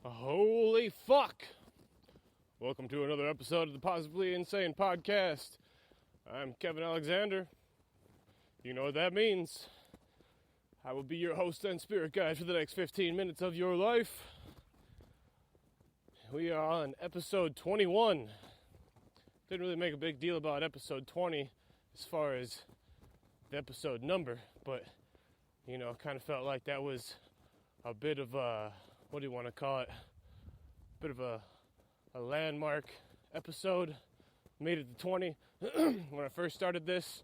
Holy fuck! Welcome to another episode of the Possibly Insane Podcast. I'm Kevin Alexander. You know what that means. I will be your host and spirit guide for the next 15 minutes of your life. We are on episode 21. Didn't really make a big deal about episode 20 as far as the episode number, but, kind of felt like that was a bit of a, what do you want to call it? A bit of a landmark episode. Made it to 20. When I first started this,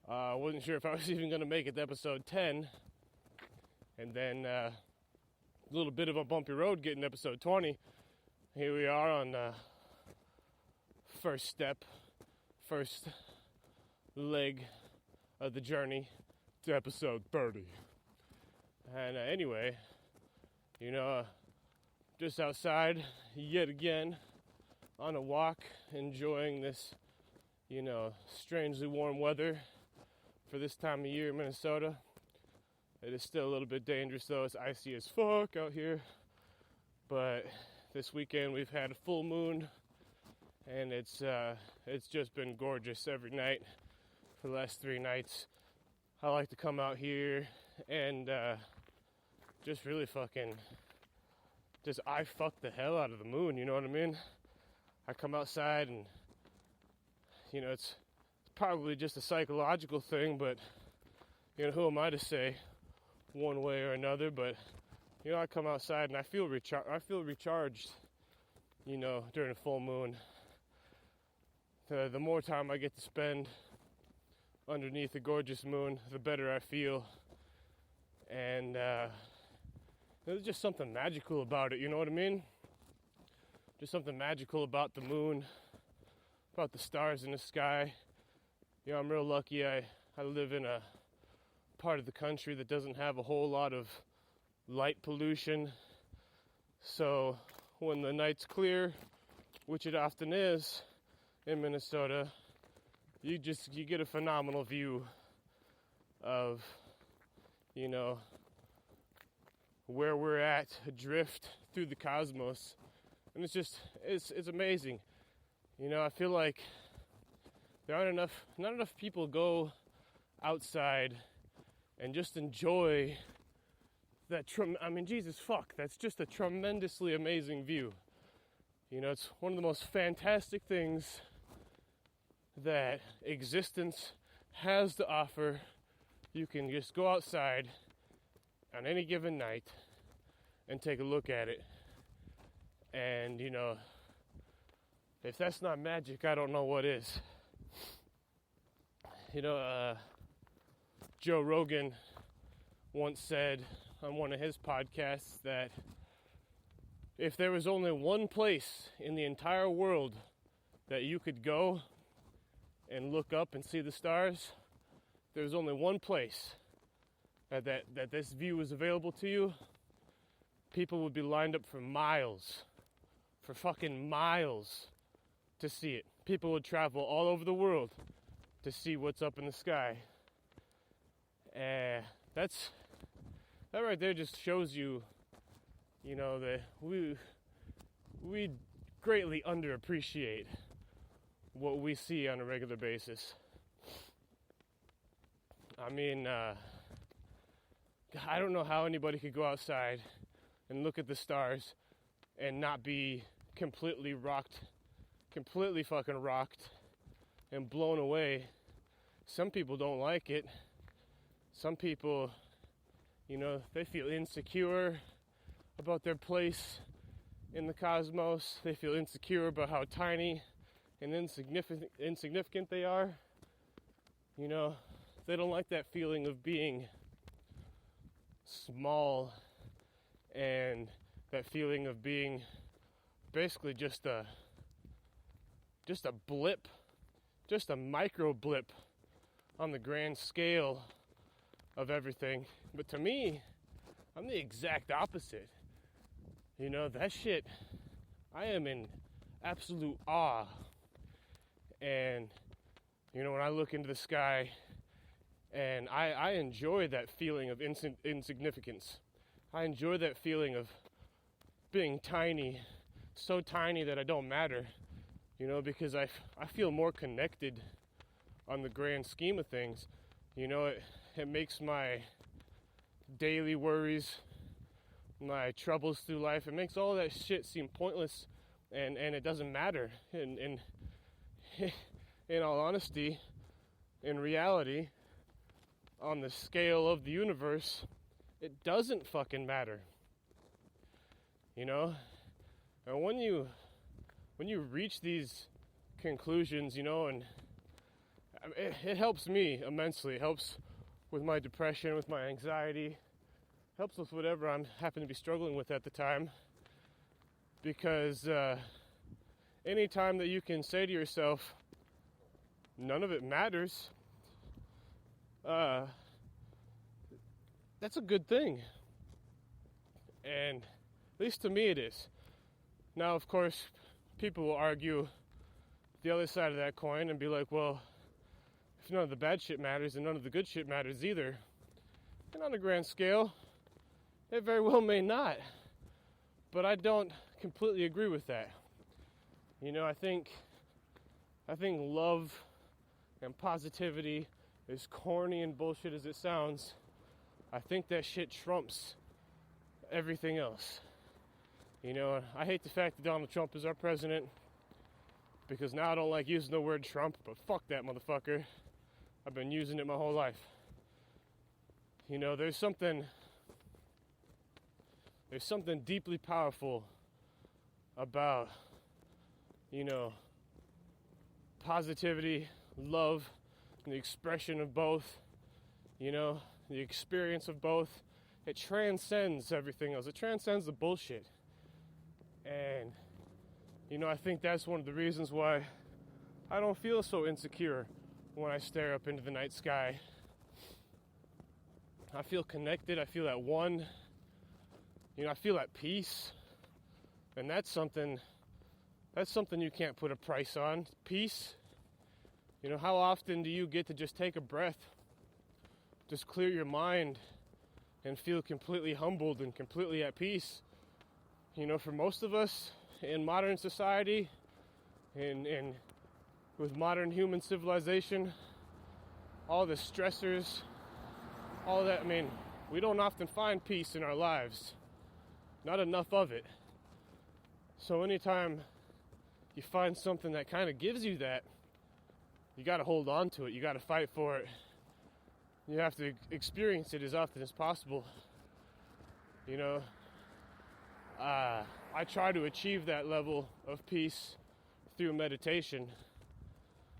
I wasn't sure if I was even going to make it to episode 10. And then a little bit of a bumpy road getting to episode 20. Here we are on the first leg of the journey to episode 30. And anyway, just outside yet again on a walk, enjoying this, strangely warm weather for this time of year in Minnesota. It is still a little bit dangerous though. It's icy as fuck out here. But this weekend we've had a full moon, and it's just been gorgeous every night for the last 3 nights. I like to come out here and just really I fuck the hell out of the moon, you know what I mean? I come outside and, it's probably just a psychological thing, but, who am I to say one way or another? But, I come outside and I feel recharged, during a full moon. The more time I get to spend underneath a gorgeous moon, the better I feel. And there's just something magical about it, you know what I mean? Just something magical about the moon, about the stars in the sky. I'm real lucky. I live in a part of the country that doesn't have a whole lot of light pollution. So when the night's clear, which it often is in Minnesota, you get a phenomenal view of, where we're at, adrift through the cosmos. And it's amazing. I feel like there aren't not enough people go outside and just enjoy that. Jesus fuck, that's just a tremendously amazing view. It's one of the most fantastic things that existence has to offer. You can just go outside on any given night and take a look at it. And, if that's not magic, I don't know what is. Joe Rogan once said on one of his podcasts that if there was only one place in the entire world that you could go and look up and see the stars, there's only one place that this view is available to you, people would be lined up for fucking miles to see it. People would travel all over the world to see what's up in the sky. That right there just shows you, that we greatly underappreciate what we see on a regular basis. I don't know how anybody could go outside and look at the stars and not be completely fucking rocked and blown away. Some people don't like it. Some people, they feel insecure about their place in the cosmos. They feel insecure about how tiny and insignificant they are. They don't like that feeling of being small, and that feeling of being basically just a blip, just a micro blip on the grand scale of everything. But to me, I'm the exact opposite. That shit, I am in absolute awe. And when I look into the sky, and I enjoy that feeling of insignificance. I enjoy that feeling of being tiny, so tiny that I don't matter, because I feel more connected on the grand scheme of things. It makes my daily worries, my troubles through life, it makes all that shit seem pointless, and it doesn't matter. And in all honesty, in reality, on the scale of the universe, it doesn't fucking matter. And when you reach these conclusions, and it helps me immensely. It helps with my depression, with my anxiety, helps with whatever I'm happen to be struggling with at the time. Because any time that you can say to yourself, none of it matters, that's a good thing. And at least to me it is. Now, of course, people will argue the other side of that coin and be like, well, if none of the bad shit matters, then none of the good shit matters either. And on a grand scale, it very well may not. But I don't completely agree with that. I think love and positivity, as corny and bullshit as it sounds, I think that shit trumps everything else. I hate the fact that Donald Trump is our president, because now I don't like using the word Trump, but fuck that motherfucker. I've been using it my whole life. There's something deeply powerful about, positivity, love, and the expression of both, the experience of both. It transcends everything else. It transcends the bullshit. And, I think that's one of the reasons why I don't feel so insecure when I stare up into the night sky. I feel connected. I feel at one. I feel at peace. And that's something you can't put a price on. Peace. How often do you get to just take a breath, just clear your mind, and feel completely humbled and completely at peace? For most of us in modern society, in with modern human civilization, all the stressors, all that, we don't often find peace in our lives. Not enough of it. So anytime you find something that kind of gives you that, you got to hold on to it. You got to fight for it. You have to experience it as often as possible. I try to achieve that level of peace through meditation.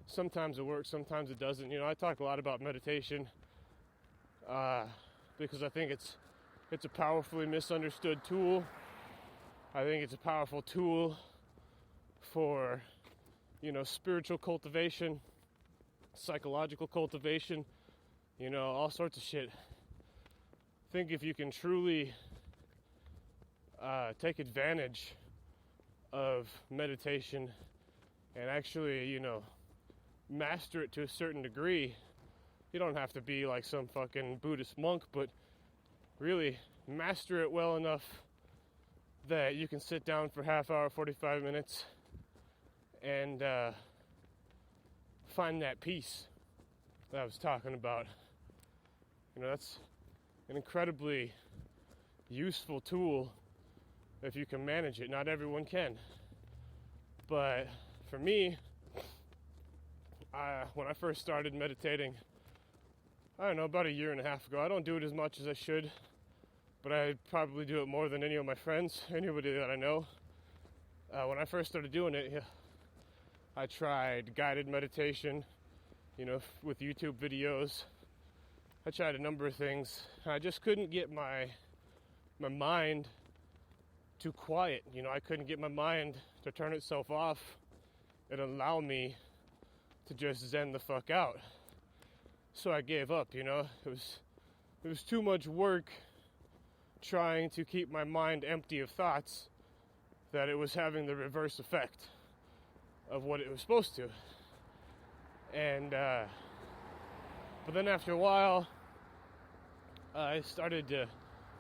Sometimes it works, sometimes it doesn't. I talk a lot about meditation because I think it's a powerfully misunderstood tool. I think it's a powerful tool for, spiritual cultivation, psychological cultivation, all sorts of shit. I think if you can truly take advantage of meditation and actually, master it to a certain degree, you don't have to be like some fucking Buddhist monk, but really master it well enough that you can sit down for half hour, 45 minutes, and find that peace that I was talking about. That's an incredibly useful tool if you can manage it. Not everyone can. But for me, when I first started meditating, I don't know, about a year and a half ago, I don't do it as much as I should, but I probably do it more than any of my friends, anybody that I know. When I first started doing it, I tried guided meditation, with YouTube videos. I tried a number of things. I just couldn't get my mind to quiet. I couldn't get my mind to turn itself off and allow me to just zen the fuck out. So I gave up, It was too much work trying to keep my mind empty of thoughts that it was having the reverse effect of what it was supposed to. And but then after a while, I started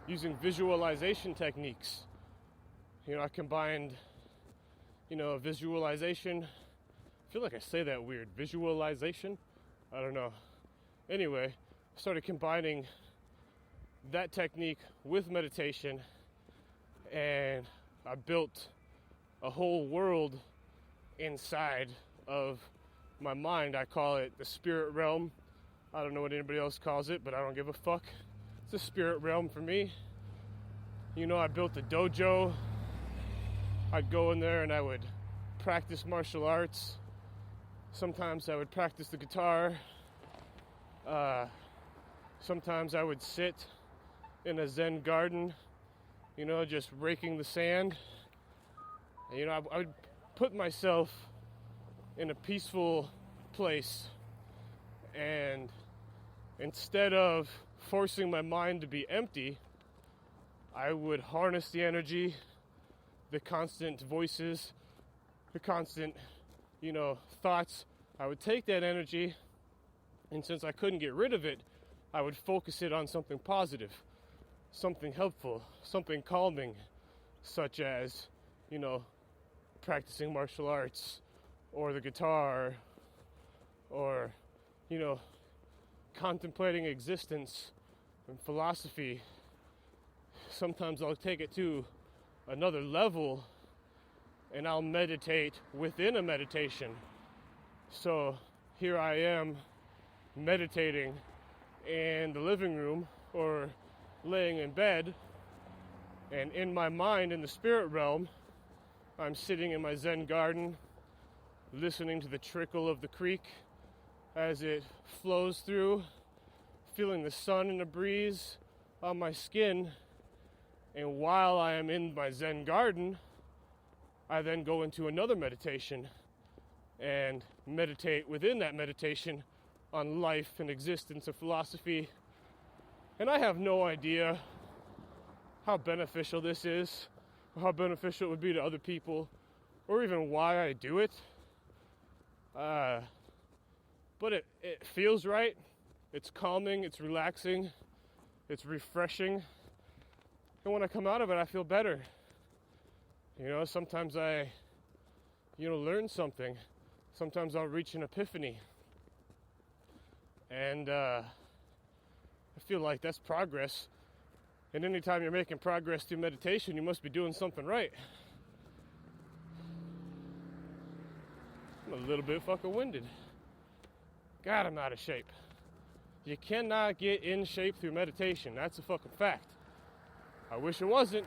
using visualization techniques, I combined, visualization. I feel like I say that weird. Visualization? I don't know. Anyway, I started combining that technique with meditation, and I built a whole world inside of my mind. I call it the spirit realm. I don't know what anybody else calls it, but I don't give a fuck. It's a spirit realm for me. I built a dojo. I'd go in there and I would practice martial arts. Sometimes I would practice the guitar. Sometimes I would sit in a Zen garden, just raking the sand. I would put myself in a peaceful place, and instead of forcing my mind to be empty, I would harness the energy, the constant voices, the constant, thoughts. I would take that energy, and since I couldn't get rid of it, I would focus it on something positive, something helpful, something calming, such as, practicing martial arts, or the guitar, or, contemplating existence and philosophy. Sometimes I'll take it to another level, and I'll meditate within a meditation. So here I am meditating in the living room or laying in bed, and in my mind, in the spirit realm, I'm sitting in my Zen garden, listening to the trickle of the creek as it flows through, feeling the sun and the breeze on my skin. And while I am in my Zen garden, I then go into another meditation and meditate within that meditation on life and existence and philosophy. And I have no idea how beneficial this is, or how beneficial it would be to other people, or even why I do it. But it feels right. It's calming, it's relaxing, it's refreshing. And when I come out of it, I feel better. Sometimes I, learn something. Sometimes I'll reach an epiphany. And I feel like that's progress. And anytime you're making progress through meditation, you must be doing something right. I'm a little bit fucking winded. God, I'm out of shape. You cannot get in shape through meditation. That's a fucking fact. I wish it wasn't,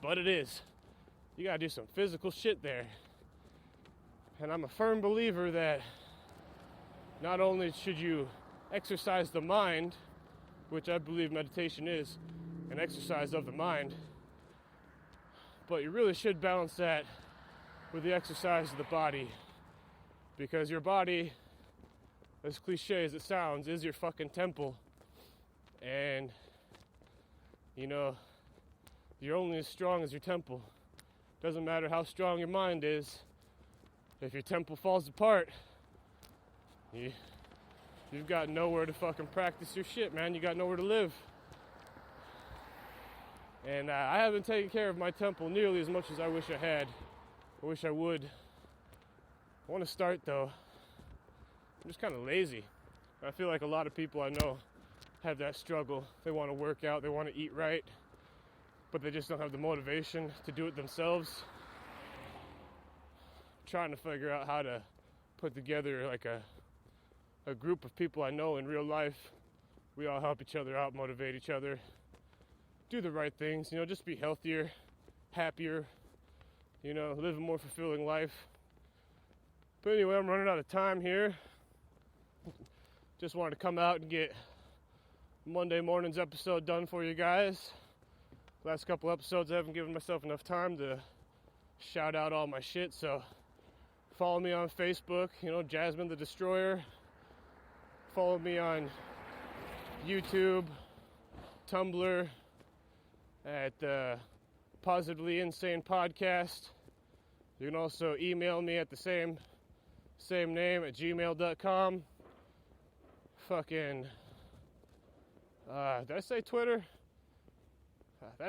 but it is. You gotta do some physical shit there. And I'm a firm believer that not only should you exercise the mind, which I believe meditation is an exercise of the mind, but you really should balance that with the exercise of the body. Because your body, as cliche as it sounds, is your fucking temple. And you're only as strong as your temple. Doesn't matter how strong your mind is. If your temple falls apart, you've got nowhere to fucking practice your shit, man. You got nowhere to live. And I haven't taken care of my temple nearly as much as I wish I had. I wish I would. I want to start, though. I'm just kind of lazy. I feel like a lot of people I know have that struggle. They want to work out, they want to eat right, but they just don't have the motivation to do it themselves. I'm trying to figure out how to put together like a group of people I know in real life. We all help each other out, motivate each other, do the right things, just be healthier, happier, live a more fulfilling life. But anyway, I'm running out of time here. Just wanted to come out and get Monday morning's episode done for you guys. Last couple episodes I haven't given myself enough time to shout out all my shit, so follow me on Facebook, Jasmine the Destroyer. Follow me on YouTube, Tumblr, at Positively Insane Podcast. You can also email me at the same name at gmail.com. Fucking, did I say Twitter? That's